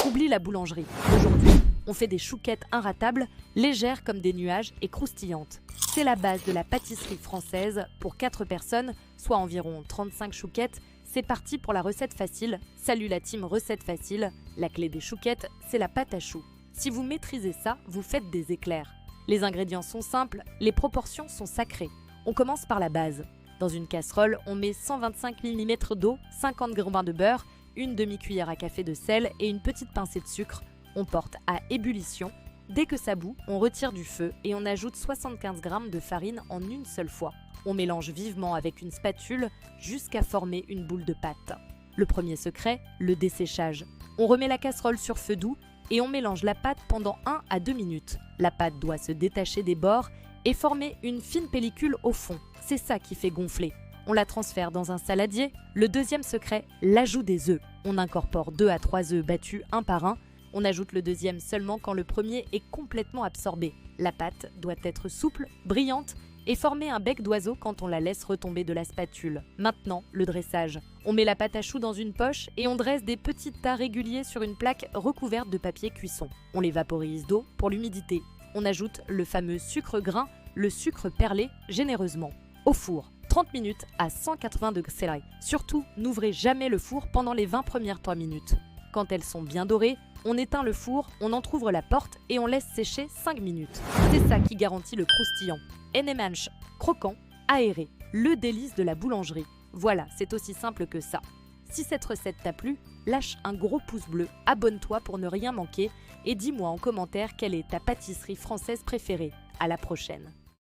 oublie la boulangerie. Aujourd'hui, on fait des chouquettes inratables, légères comme des nuages et croustillantes. C'est la base de la pâtisserie française pour 4 personnes, soit environ 35 chouquettes. C'est parti pour la recette facile. Salut la team recette facile. La clé des chouquettes, c'est la pâte à choux. Si vous maîtrisez ça, vous faites des éclairs. Les ingrédients sont simples, les proportions sont sacrées. On commence par la base. Dans une casserole, on met 125 ml d'eau, 50 g de beurre, une demi-cuillère à café de sel et une petite pincée de sucre. On porte à ébullition. Dès que ça bout, on retire du feu et on ajoute 75 g de farine en une seule fois. On mélange vivement avec une spatule jusqu'à former une boule de pâte. Le premier secret, le desséchage. On remet la casserole sur feu doux et on mélange la pâte pendant 1 à 2 minutes. La pâte doit se détacher des bords et former une fine pellicule au fond. C'est ça qui fait gonfler. On la transfère dans un saladier. Le deuxième secret, l'ajout des œufs. On incorpore 2 à 3 œufs battus un par un. On ajoute le deuxième seulement quand le premier est complètement absorbé. La pâte doit être souple, brillante et former un bec d'oiseau quand on la laisse retomber de la spatule. Maintenant, le dressage. On met la pâte à choux dans une poche et on dresse des petits tas réguliers sur une plaque recouverte de papier cuisson. On les vaporise d'eau pour l'humidité. On ajoute le fameux sucre grain, le sucre perlé, généreusement. Au four, 30 minutes à 180 degrés. Surtout, n'ouvrez jamais le four pendant les 20 premières 3 minutes. Quand elles sont bien dorées, on éteint le four, on entrouvre la porte et on laisse sécher 5 minutes. C'est ça qui garantit le croustillant. Enemanche, croquant, aéré, le délice de la boulangerie. Voilà, c'est aussi simple que ça. Si cette recette t'a plu, lâche un gros pouce bleu, abonne-toi pour ne rien manquer et dis-moi en commentaire quelle est ta pâtisserie française préférée. À la prochaine.